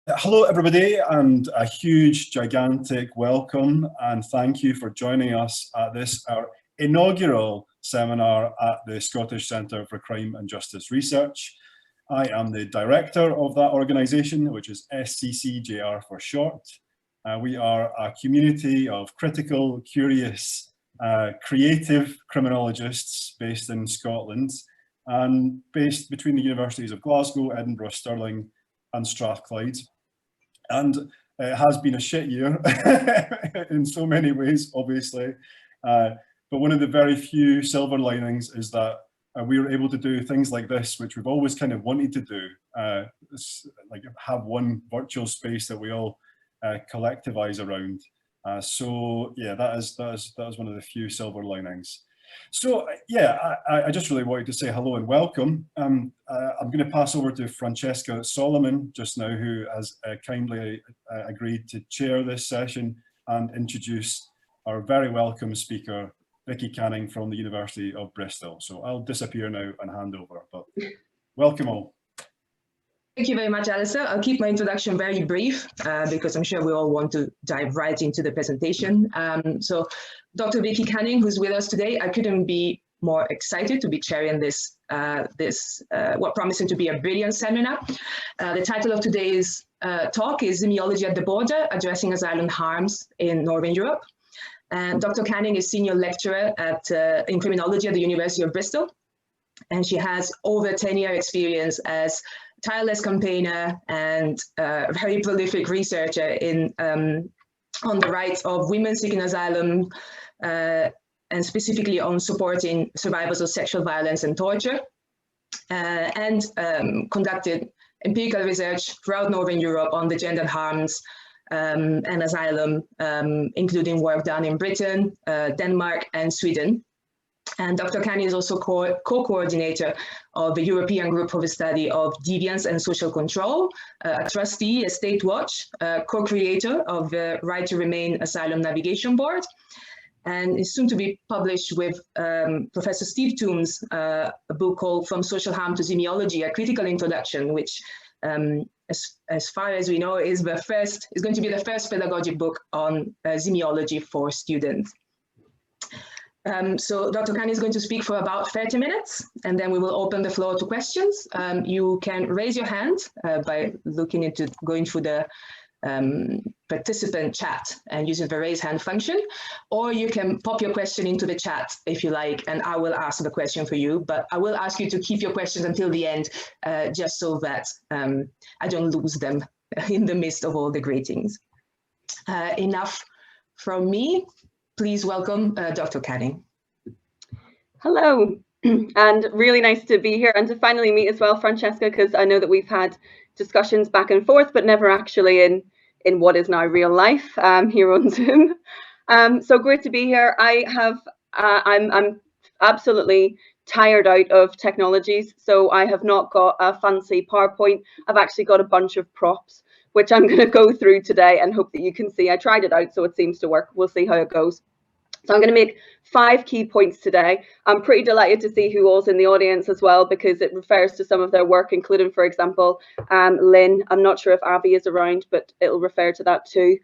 Hello everybody, and a huge, gigantic welcome and thank you for joining us at this, our inaugural seminar at the Scottish Centre for Crime and Justice Research. I am the director of that organisation, which is SCCJR for short. We are a community of critical, curious, creative criminologists based in Scotland and based between the universities of Glasgow, Edinburgh, Stirling and Strathclyde. And it has been a shit year in so many ways, obviously. But one of the very few silver linings is that we were able to do things like this, which we've always kind of wanted to do, like have one virtual space that we all collectivize around. So yeah, that is one of the few silver linings. So yeah, I just really wanted to say hello and welcome. I'm going to pass over to Francesca Soliman just now, who has kindly agreed to chair this session and introduce our very welcome speaker, Vicky Canning from the University of Bristol. So I'll disappear now and hand over, but welcome all. Thank you very much, Alistair. I'll keep my introduction very brief because I'm sure we all want to dive right into the presentation. So Dr. Vicky Canning, who's with us today, I couldn't be more excited to be chairing this, what promising to be a brilliant seminar. The title of today's talk is Zemiology at the Border, Addressing Asylum Harms in Northern Europe. And Dr. Canning is senior lecturer in criminology at the University of Bristol. And she has over 10-year experience as tireless campaigner and very prolific researcher in on the rights of women seeking asylum and specifically on supporting survivors of sexual violence and torture, and conducted empirical research throughout Northern Europe on the gendered harms and asylum, including work done in Britain, Denmark and Sweden. And Dr. Canning is also co-coordinator of the European Group for the Study of Deviance and Social Control, a trustee, a State Watch, co-creator of the Right to Remain Asylum Navigation Board, and is soon to be published with Professor Steve Toombs, a book called From Social Harm to Zemiology, a critical introduction, which as far as we know is going to be the first pedagogic book on zemiology for students. So Dr. Canning is going to speak for about 30 minutes, and then we will open the floor to questions. You can raise your hand by going through the participant chat and using the raise hand function, or you can pop your question into the chat if you like, and I will ask the question for you, but I will ask you to keep your questions until the end, just so that I don't lose them in the midst of all the greetings. Enough from me. Please welcome Dr. Canning. Hello, and really nice to be here and to finally meet as well, Francesca, because I know that we've had discussions back and forth, but never actually in what is now real life here on Zoom. So great to be here. I'm absolutely tired out of technologies, so I have not got a fancy PowerPoint. I've actually got a bunch of props, which I'm going to go through today and hope that you can see. I tried it out, so it seems to work. We'll see how it goes. So I'm going to make 5 key points today. I'm pretty delighted to see who all's in the audience as well, because it refers to some of their work, including, for example, Lynn. I'm not sure if Abby is around, but it'll refer to that too.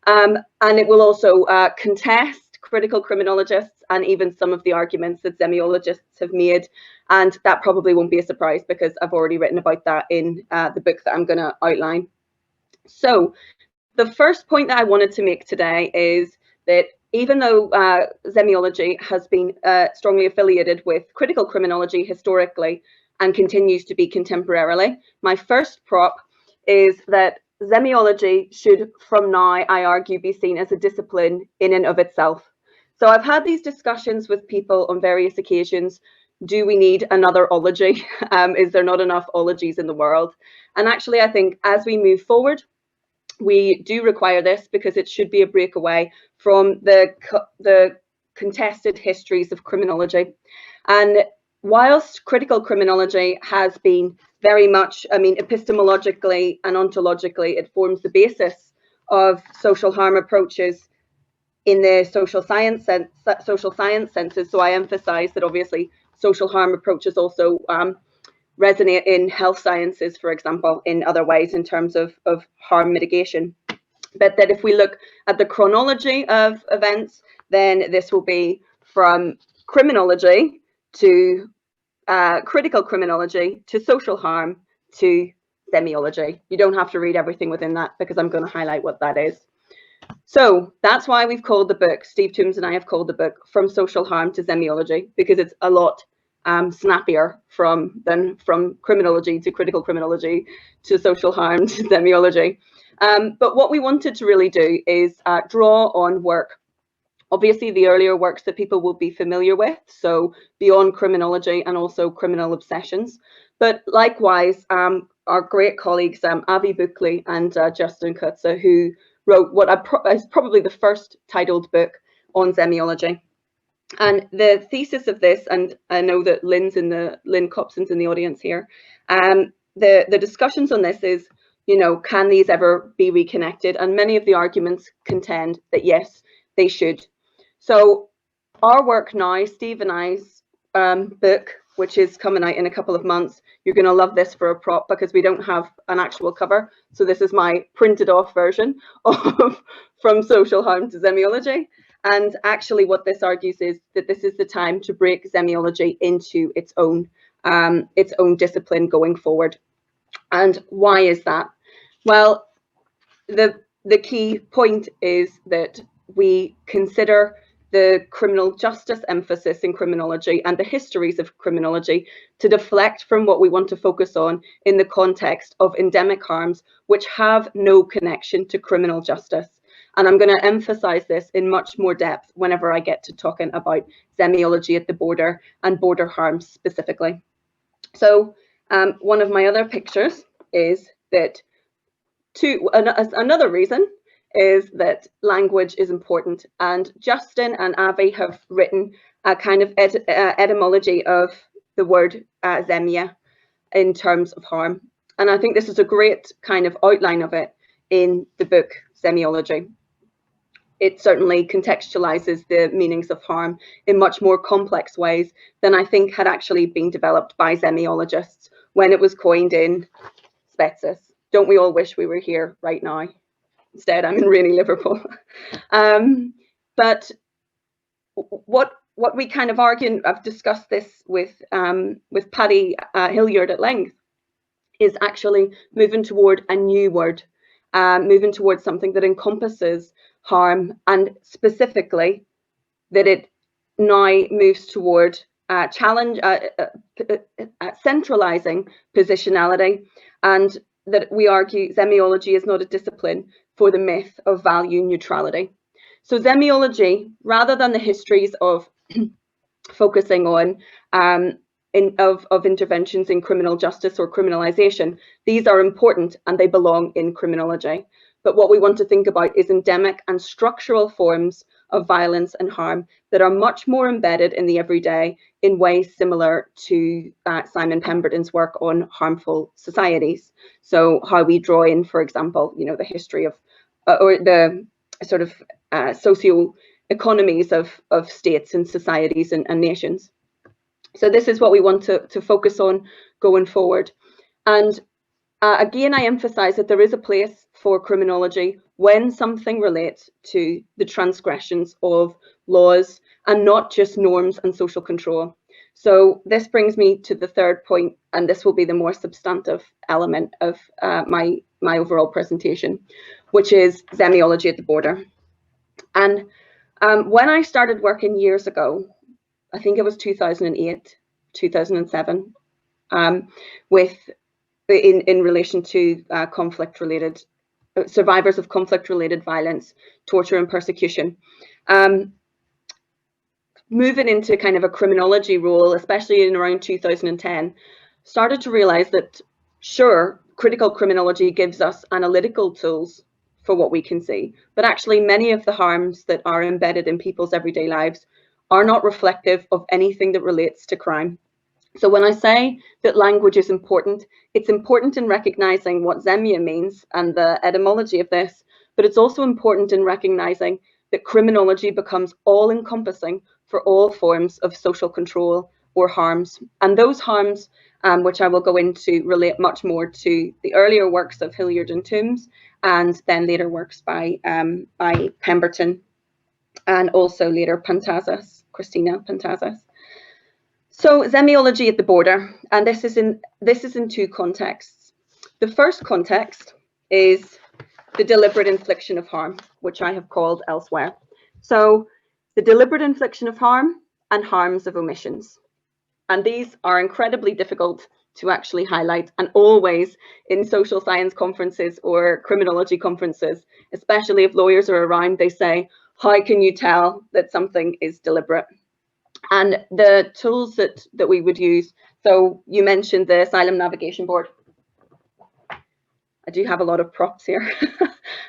And it will also contest critical criminologists and even some of the arguments that zemiologists have made. And that probably won't be a surprise because I've already written about that in the book that I'm going to outline. So the first point that I wanted to make today is that even though zemiology has been strongly affiliated with critical criminology historically and continues to be contemporarily, my first prop is that zemiology should from now, I argue, be seen as a discipline in and of itself. So I've had these discussions with people on various occasions. Do we need another ology? Is there not enough ologies in the world? And actually, I think as we move forward, we do require this because it should be a breakaway from the contested histories of criminology. And whilst critical criminology has been very much, epistemologically and ontologically, it forms the basis of social harm approaches in the social science senses. So I emphasize that obviously social harm approaches also resonate in health sciences, for example, in other ways in terms of harm mitigation. But that if we look at the chronology of events, then this will be from criminology to critical criminology to social harm to semiology. You don't have to read everything within that because I'm going to highlight what that is. So that's why we've called the book, Steve Toombs and I have called the book From Social Harm to Zemiology, because it's a lot snappier than from criminology to critical criminology to social harm to semiology. But what we wanted to really do is draw on work. Obviously, the earlier works that people will be familiar with, so beyond criminology and also criminal obsessions. But likewise, our great colleagues, Avi Buckley and Justin Kutza, who wrote what is probably the first titled book on semiology. And the thesis of this, and I know that Lynn Copson's in the audience here, the discussions on this is, you know, can these ever be reconnected? And many of the arguments contend that yes, they should. So our work now, Steve and I's book, which is coming out in a couple of months, you're going to love this for a prop because we don't have an actual cover. So this is my printed off version of From Social Harm to Zemiology. And actually what this argues is that this is the time to break semiology into its own discipline going forward. And why is that? Well, the key point is that we consider the criminal justice emphasis in criminology and the histories of criminology to deflect from what we want to focus on in the context of endemic harms, which have no connection to criminal justice. And I'm going to emphasize this in much more depth whenever I get to talking about semiology at the border and border harms specifically. So one of my other pictures is that another reason is that language is important, and Justin and Avi have written a kind of etymology of the word zemia in terms of harm, and I think this is a great kind of outline of it in the book Zemiology. It certainly contextualizes the meanings of harm in much more complex ways than I think had actually been developed by semiologists when it was coined in Spetses. Don't we all wish we were here right now? Instead, I'm in rainy Liverpool. But what we kind of argue, and I've discussed this with Paddy Hilliard at length, is actually moving toward a new word, moving towards something that encompasses harm, and specifically that it now moves toward centralizing positionality, and that we argue semiology is not a discipline for the myth of value neutrality. So semiology, rather than the histories of focusing on of interventions in criminal justice or criminalization, these are important and they belong in criminology. But what we want to think about is endemic and structural forms of violence and harm that are much more embedded in the everyday in ways similar to Simon Pemberton's work on harmful societies. So how we draw in, for example, you know, the history of or the sort of socio-economies of states and societies and nations. So this is what we want to focus on going forward. And again, I emphasize that there is a place for criminology when something relates to the transgressions of laws and not just norms and social control. So this brings me to the third point, and this will be the more substantive element of my overall presentation, which is semiology at the border. And when I started working years ago, I think it was 2008, 2007, in relation to conflict-related survivors of conflict-related violence, torture and persecution. Moving into kind of a criminology role, especially in around 2010, started to realize that, sure, critical criminology gives us analytical tools for what we can see, but actually many of the harms that are embedded in people's everyday lives are not reflective of anything that relates to crime. So when I say that language is important, it's important in recognizing what zemia means and the etymology of this, but it's also important in recognizing that criminology becomes all-encompassing for all forms of social control or harms. And those harms which I will go into, relate much more to the earlier works of Hilliard and Toombs, and then later works by Pemberton, and also later Christina Pantazis. So Zemiology at the border, and this is in two contexts. The first context is the deliberate infliction of harm, which I have called elsewhere. So the deliberate infliction of harm and harms of omissions. And these are incredibly difficult to actually highlight, and always in social science conferences or criminology conferences, especially if lawyers are around, they say, how can you tell that something is deliberate? And the tools that we would use, so you mentioned the Asylum Navigation Board. I do have a lot of props here.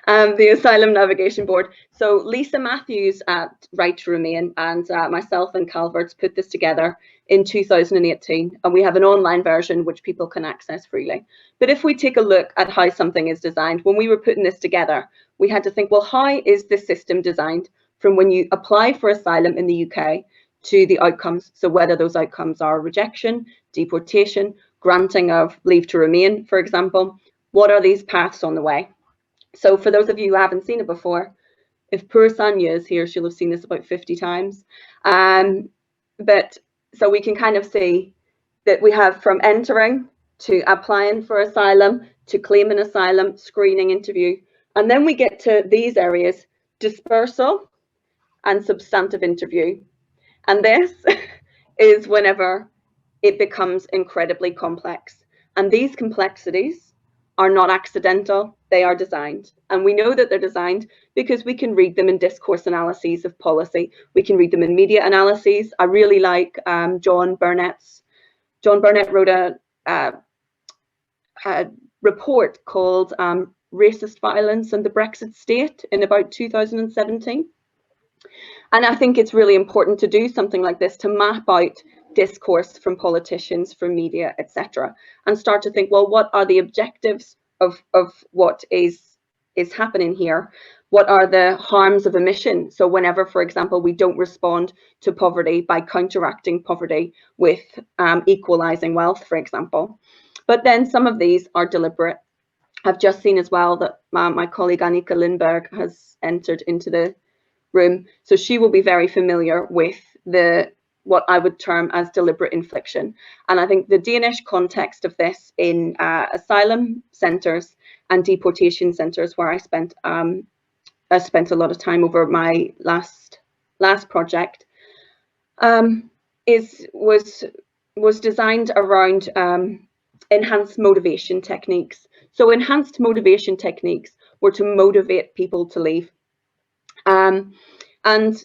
The Asylum Navigation Board. So Lisa Matthews at Right to Remain and myself and Calvert's put this together in 2018, and we have an online version which people can access freely. But if we take a look at how something is designed, when we were putting this together, we had to think, well, how is this system designed from when you apply for asylum in the UK to the outcomes? So whether those outcomes are rejection, deportation, granting of leave to remain, for example, what are these paths on the way? So for those of you who haven't seen it before, if poor Sanya is here, she'll have seen this about 50 times. But so we can kind of see that we have from entering to applying for asylum to claiming asylum, screening, interview, and then we get to these areas, dispersal and substantive interview. And this is whenever it becomes incredibly complex. And these complexities are not accidental, they are designed. And we know that they're designed because we can read them in discourse analyses of policy. We can read them in media analyses. I really like John Burnett wrote a report called Racist Violence and the Brexit State in about 2017. And I think it's really important to do something like this, to map out discourse from politicians, from media, etc., and start to think, well, what are the objectives of what is happening here? What are the harms of omission? So whenever, for example, we don't respond to poverty by counteracting poverty with equalizing wealth, for example. But then some of these are deliberate. I've just seen as well that my colleague Annika Lindberg has entered into the room, so she will be very familiar with what I would term as deliberate infliction. And I think the Danish context of this in asylum centres and deportation centres, where I spent a lot of time over my last project, was designed around enhanced motivation techniques. So enhanced motivation techniques were to motivate people to leave. And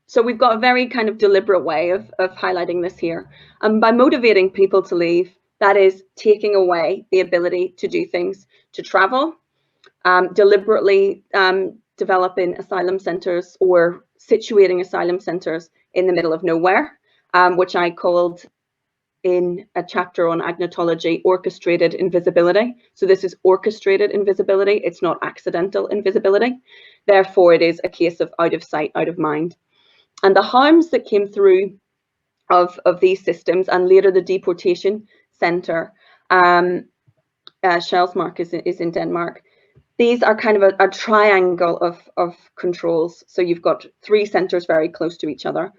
so we've got a very kind of deliberate way of highlighting this here. By motivating people to leave, that is taking away the ability to do things, to travel, deliberately developing asylum centres or situating asylum centres in the middle of nowhere, which I called in a chapter on agnotology, orchestrated invisibility. So this is orchestrated invisibility. It's not accidental invisibility. Therefore, it is a case of out of sight, out of mind. And the harms that came through of these systems, and later the deportation centre, Sjælsmark is in Denmark. These are kind of a triangle of controls. So you've got three centres very close to each other.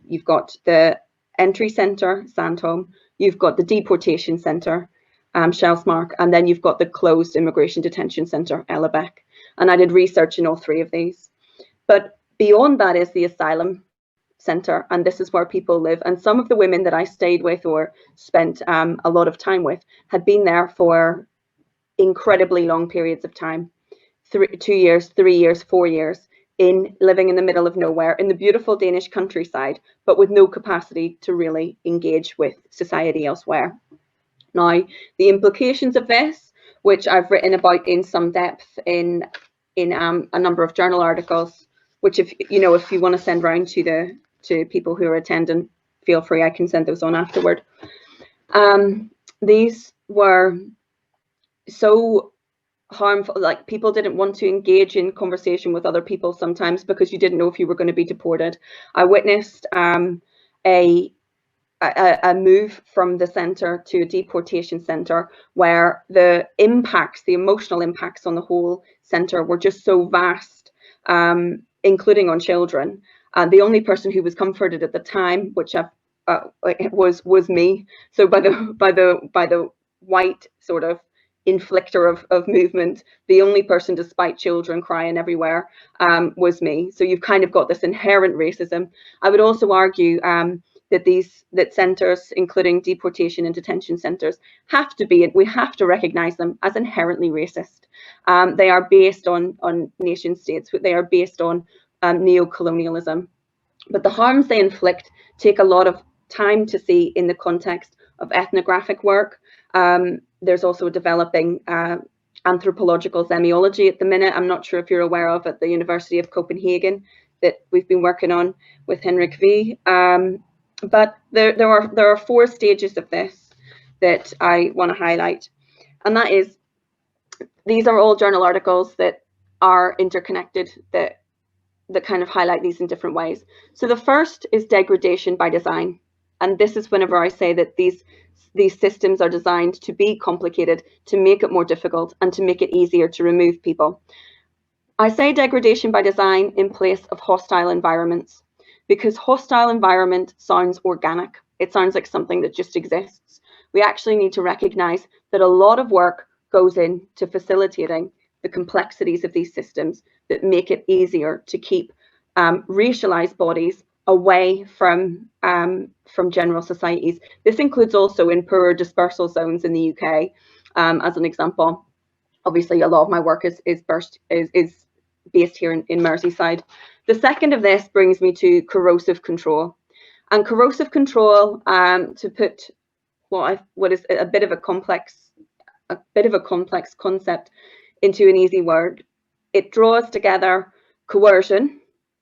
You've got the entry centre, Sandholm, you've got the deportation centre, Sjælsmark, and then you've got the closed immigration detention centre, Ellebæk. And I did research in all three of these. But beyond that is the asylum centre, and this is where people live. And some of the women that I stayed with or spent a lot of time with had been there for incredibly long periods of time, 2 years, 3 years, 4 years, living in the middle of nowhere in the beautiful Danish countryside, but with no capacity to really engage with society elsewhere. Now, the implications of this, which I've written about in some depth in a number of journal articles, which if you want to send around to people who are attending, feel free, I can send those on afterward. These were so harmful, like people didn't want to engage in conversation with other people sometimes because you didn't know if you were going to be deported. I witnessed a a move from the centre to a deportation centre, where the impacts, the emotional impacts on the whole centre were just so vast, including on children. And the only person who was comforted at the time, which was me. So by the white sort of inflictor of movement, the only person, despite children crying everywhere, was me. So you've kind of got this inherent racism. I would also argue that centres, including deportation and detention centres, we have to recognise them as inherently racist. They are based on nation states. They are based on neo-colonialism. But the harms they inflict take a lot of time to see in the context of ethnographic work. There's also a developing anthropological Zemiology at the minute. I'm not sure if you're aware of, at the University of Copenhagen, that we've been working on with Henrik V. But there are 4 stages of this that I want to highlight, and that is, these are all journal articles that are interconnected, that kind of highlight these in different ways. So the first is degradation by design, and this is whenever I say that these systems are designed to be complicated, to make it more difficult, and to make it easier to remove people. I say degradation by design in place of hostile environments, because hostile environment sounds organic. It sounds like something that just exists. We actually need to recognize that a lot of work goes into facilitating the complexities of these systems that make it easier to keep racialized bodies away from general societies. This includes also in poorer dispersal zones in the UK, as an example. Obviously, a lot of my work is based here in Merseyside. The second of this brings me to corrosive control. And corrosive control, to put what is a bit of a complex concept into an easy word, it draws together coercion,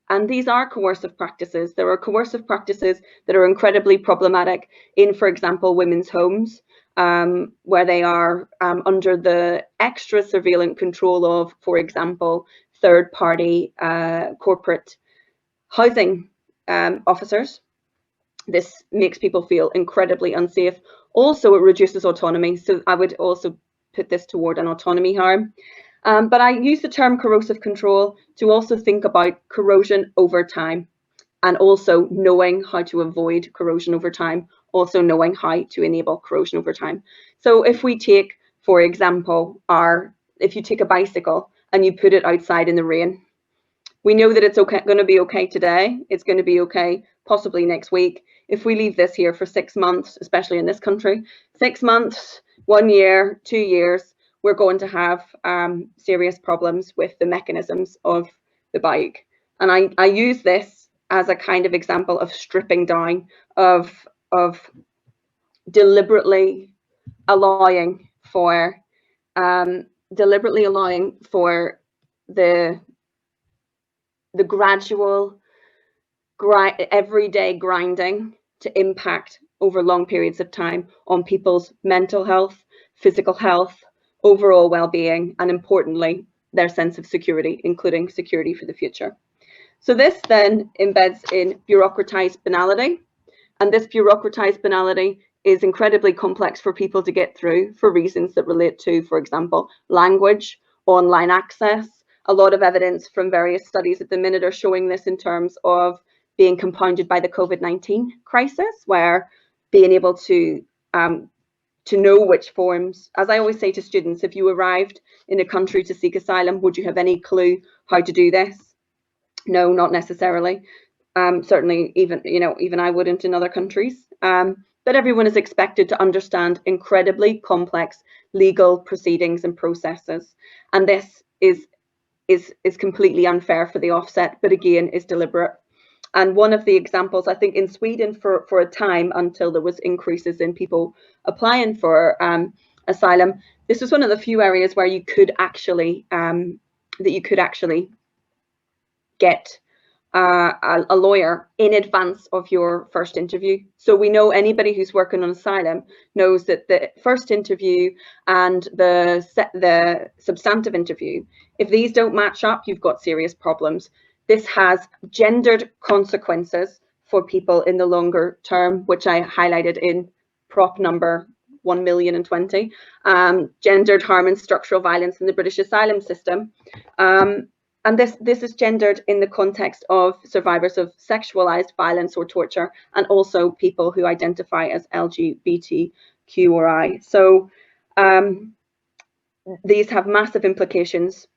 and these are coercive practices. There are coercive practices that are incredibly problematic in, for example, women's homes, where they are under the extra surveillance control of, for example, third-party corporate housing officers. This makes people feel incredibly unsafe. Also, it reduces autonomy. So I would also put this toward an autonomy harm. But I use the term corrosive control to also think about corrosion over time, and also knowing how to avoid corrosion over time, also knowing how to enable corrosion over time. So if we take, for example, if you take a bicycle and you put it outside in the rain, we know that it's going to be okay today. It's going to be okay possibly next week. If we leave this here for 6 months, especially in this country, 6 months, 1 year, 2 years, we're going to have serious problems with the mechanisms of the bike. And I use this as a kind of example of stripping down, of deliberately allowing for the gradual everyday grinding to impact over long periods of time on people's mental health, physical health, overall well-being, and importantly, their sense of security, including security for the future. So this then embeds in bureaucratized banality, and this bureaucratized banality is incredibly complex for people to get through for reasons that relate to, for example, language, online access. A lot of evidence from various studies at the minute are showing this in terms of being compounded by the COVID-19 crisis, where being able to know which forms, as I always say to students, if you arrived in a country to seek asylum, would you have any clue how to do this? No, not necessarily. Certainly, even I wouldn't in other countries. But everyone is expected to understand incredibly complex legal proceedings and processes, and this is completely unfair for the offset, but again is deliberate. And one of the examples, I think in Sweden for a time, until there was increases in people applying for asylum, this was one of the few areas where you could actually get a lawyer in advance of your first interview. So we know anybody who's working on asylum knows that the first interview and the substantive interview, if these don't match up, you've got serious problems. This has gendered consequences for people in the longer term, which I highlighted in prop number 1,020,020, gendered harm and structural violence in the British asylum system. And this is gendered in the context of survivors of sexualized violence or torture, and also people who identify as LGBTQI. So these have massive implications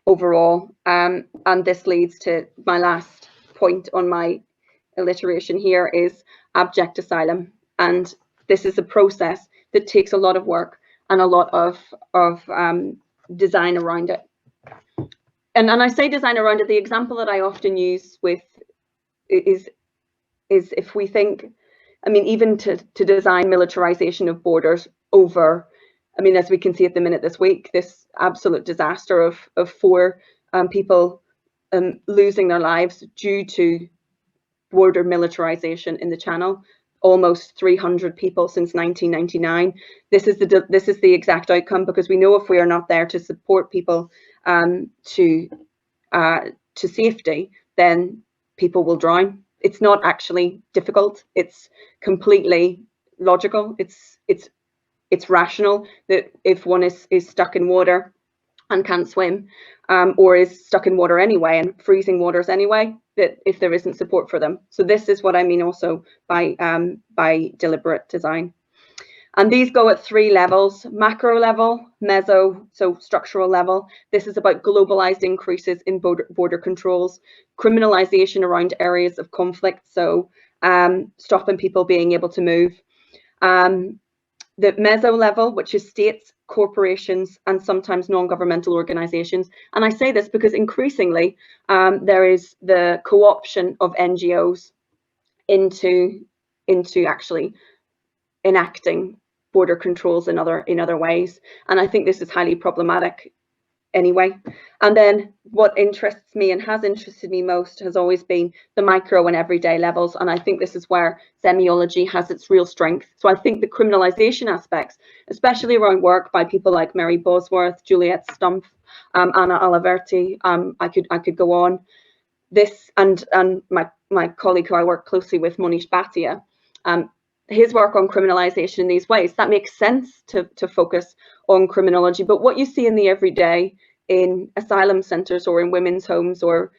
overall, and this leads to my last point on my alliteration here is abject asylum. And this is a process that takes a lot of work and a lot of design around it. And I say design around it, the example that I often use with is if we think, I mean, even to design militarization of borders over, I mean, as we can see at the minute this week, this absolute disaster of 4 people losing their lives due to border militarization in the Channel, almost 300 people since 1999. This is the exact outcome, because we know if we are not there to support people to safety, then people will drown. It's not actually difficult. It's completely logical. It's rational that if one is stuck in water and can't swim, or is stuck in water anyway and freezing waters anyway, that if there isn't support for them. So this is what I mean also by deliberate design. And these go at 3 levels: macro level, meso, so structural level. This is about globalized increases in border controls, criminalization around areas of conflict, so stopping people being able to move. The meso level, which is states, corporations, and sometimes non-governmental organizations. And I say this because increasingly there is the co-option of NGOs into actually enacting border controls in other ways. And I think this is highly problematic anyway. And then what interests me and has interested me most has always been the micro and everyday levels. And I think this is where Zemiology has its real strength. So I think the criminalization aspects, especially around work by people like Mary Bosworth, Juliet Stumpf, Anna Aliverti, I could go on. This and my colleague who I work closely with, Monish Bhatia, his work on criminalization in these ways, that makes sense to focus on criminology. But what you see in the everyday in asylum centres or in women's homes or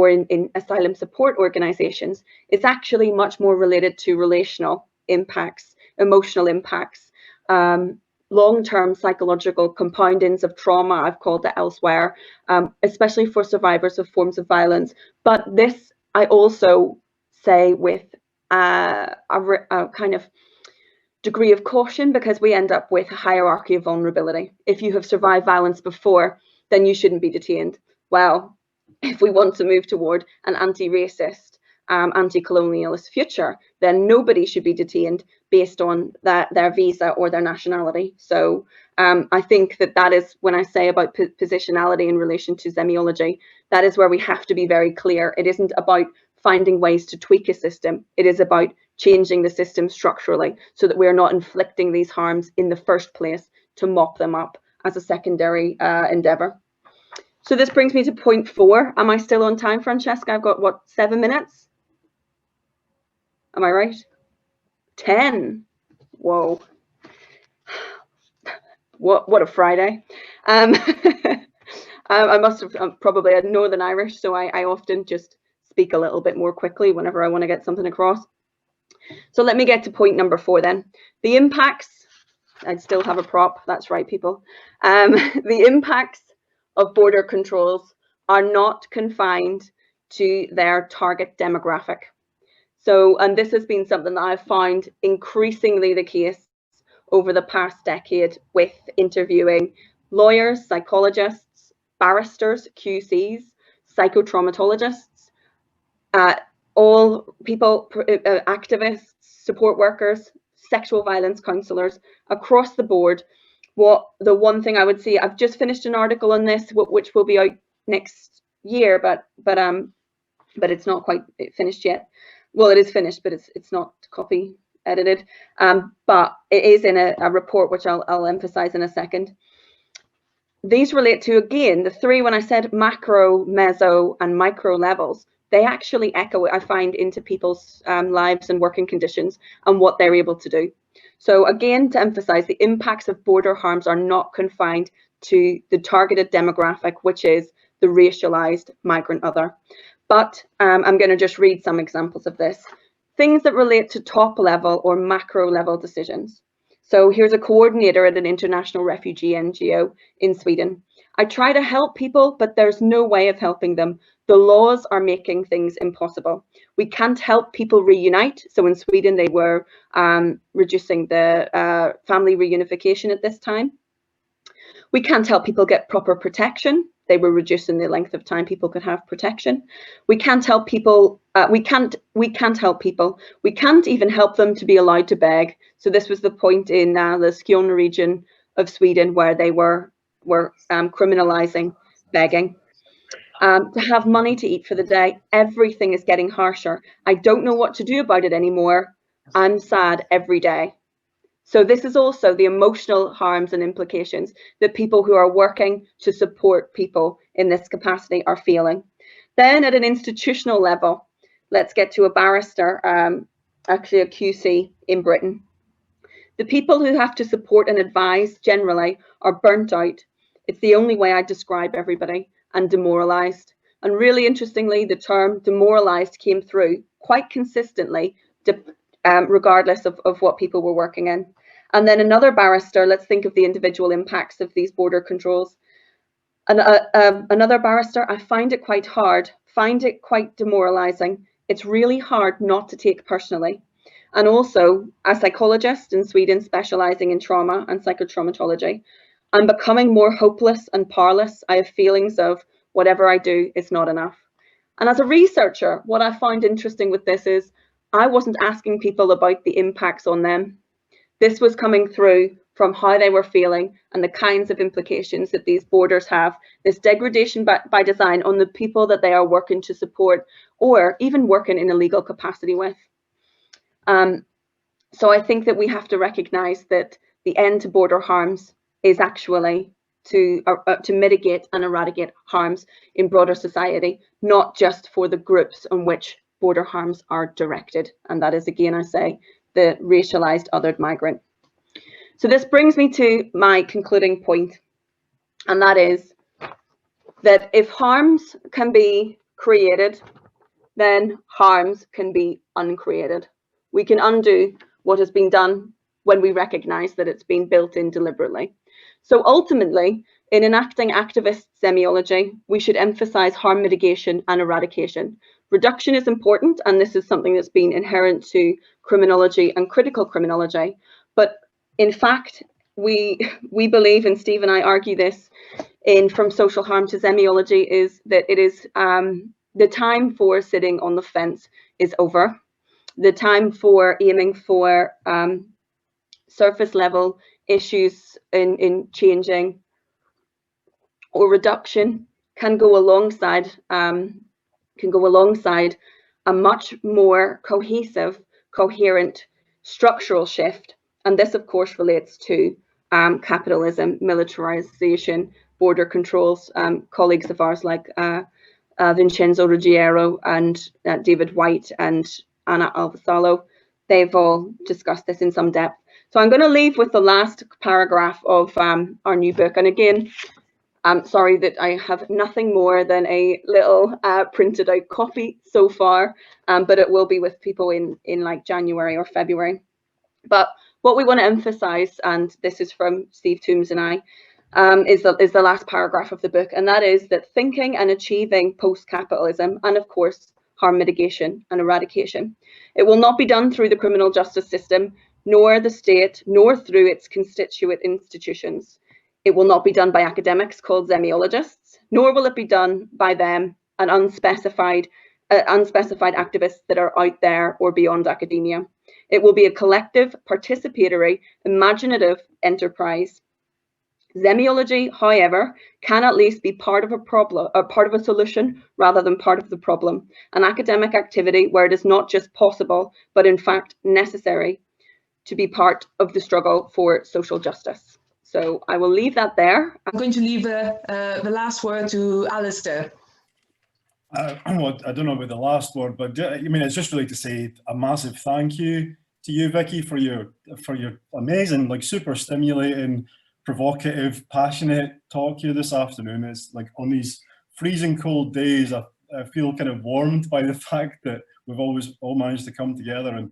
in asylum support organisations is actually much more related to relational impacts, emotional impacts, long-term psychological compoundings of trauma, I've called it elsewhere, especially for survivors of forms of violence. But this I also say with a kind of degree of caution, because we end up with a hierarchy of vulnerability. If you have survived violence before, then you shouldn't be detained. Well, if we want to move toward an anti-racist, anti-colonialist future, then nobody should be detained based on their visa or their nationality. So I think that is, when I say about positionality in relation to Zemiology, that is where we have to be very clear. It isn't about finding ways to tweak a system. It is about changing the system structurally so that we're not inflicting these harms in the first place to mop them up as a secondary endeavour. So this brings me to point 4. Am I still on time, Francesca? I've got, what, 7 minutes? Am I right? 10. Whoa. What a Friday. I must have probably had Northern Irish, so I often just speak a little bit more quickly whenever I want to get something across. So let me get to point number 4 then. The impacts, I still have a prop, that's right, people. The impacts of border controls are not confined to their target demographic. So, and this has been something that I've found increasingly the case over the past decade with interviewing lawyers, psychologists, barristers, QCs, psychotraumatologists, all people, activists, support workers, sexual violence counsellors across the board. The one thing I would say, I've just finished an article on this, which will be out next year, but it's not quite finished yet. Well, it is finished, but it's not copy edited. But it is in a report which I'll emphasize in a second. These relate to, again, the 3, when I said macro, meso, and micro levels, they actually echo, I find, into people's lives and working conditions and what they're able to do. So again, to emphasize, the impacts of border harms are not confined to the targeted demographic, which is the racialized migrant other. But I'm going to just read some examples of this. Things that relate to top level or macro level decisions. So here's a coordinator at an international refugee NGO in Sweden. I try to help people, but there's no way of helping them. The laws are making things impossible. We can't help people reunite. So in Sweden, they were reducing the family reunification at this time. We can't help people get proper protection. They were reducing the length of time people could have protection. We can't help people. We can't help people. We can't even help them to be allowed to beg. So this was the point in the Skåne region of Sweden where they were criminalizing begging. To have money to eat for the day, everything is getting harsher. I don't know what to do about it anymore. I'm sad every day. So this is also the emotional harms and implications that people who are working to support people in this capacity are feeling. Then at an institutional level, let's get to a barrister, actually a QC in Britain. The people who have to support and advise generally are burnt out. It's the only way I describe everybody, and demoralized. And really interestingly, the term demoralized came through quite consistently, regardless of what people were working in. And then another barrister, let's think of the individual impacts of these border controls. Another barrister, I find it quite hard, find it quite demoralizing. It's really hard not to take personally. And also, a psychologist in Sweden specializing in trauma and psychotraumatology, I'm becoming more hopeless and powerless. I have feelings of whatever I do is not enough. And as a researcher, what I find interesting with this is I wasn't asking people about the impacts on them. This was coming through from how they were feeling and the kinds of implications that these borders have, this degradation by design on the people that they are working to support or even working in a legal capacity with. So I think that we have to recognize that the end to border harms is actually to mitigate and eradicate harms in broader society, not just for the groups on which border harms are directed. And that is, again, I say, the racialized othered migrant. So this brings me to my concluding point, and that is that if harms can be created, then harms can be uncreated. We can undo what has been done when we recognize that it's been built in deliberately. So ultimately, in enacting activist semiology, we should emphasize harm mitigation and eradication. Reduction is important, and this is something that's been inherent to criminology and critical criminology. But in fact, we believe, and Steve and I argue this in From Social Harm to Zemiology, is that it is the time for sitting on the fence is over. The time for aiming for surface level issues in changing or reduction can go alongside a much more cohesive, coherent structural shift. And this, of course, relates to capitalism, militarization, border controls. Colleagues of ours like Vincenzo Ruggiero and David White and Anna Alvasalo, they've all discussed this in some depth. So I'm going to leave with the last paragraph of our new book. And again, I'm sorry that I have nothing more than a little printed out copy so far, but it will be with people in like January or February. But what we want to emphasize, and this is from Steve Toombs and I, is the last paragraph of the book, and that is that thinking and achieving post-capitalism, and of course, harm mitigation and eradication, it will not be done through the criminal justice system, nor the state, nor through its constituent institutions. It will not be done by academics called Zemiologists, nor will it be done by them and unspecified activists that are out there or beyond academia. It will be a collective, participatory, imaginative enterprise. Zemiology, however, can at least be part of a problem, or part of a solution rather than part of the problem. An academic activity where it is not just possible, but in fact necessary to be part of the struggle for social justice. So I will leave that there. I'm going to leave the last word to Alistair. well, I don't know about the last word, but I mean, it's just really to say a massive thank you to you, Vicky, for your amazing, like super stimulating, provocative, passionate talk here this afternoon. It's like on these freezing cold days, I feel kind of warmed by the fact that we've always all managed to come together and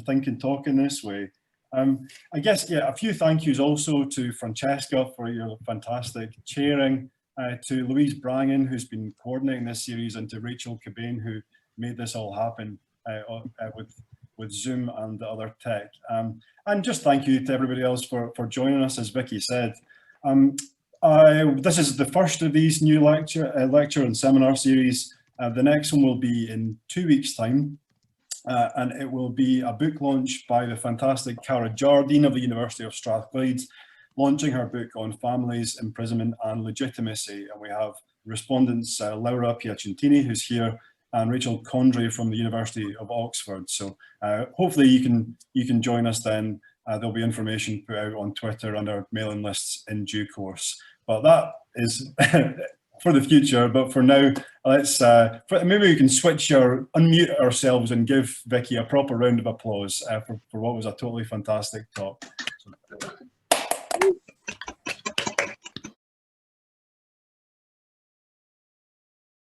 think and talk in this way. I guess, yeah, a few thank yous also to Francesca for your fantastic chairing, to Louise Brangan, who's been coordinating this series, and to Rachel Cabane, who made this all happen with Zoom and the other tech. And just thank you to everybody else for joining us, as Vicky said. This is the first of these new lecture and seminar series. The next one will be in 2 weeks' time. And it will be a book launch by the fantastic Cara Jardine of the University of Strathclyde, launching her book on families, imprisonment and legitimacy. And we have respondents Laura Piacentini, who's here, and Rachel Condry from the University of Oxford. So hopefully you can join us then. There'll be information put out on Twitter and our mailing lists in due course. But that is for the future. But for now, let's maybe we can unmute ourselves and give Vicky a proper round of applause for what was a totally fantastic talk.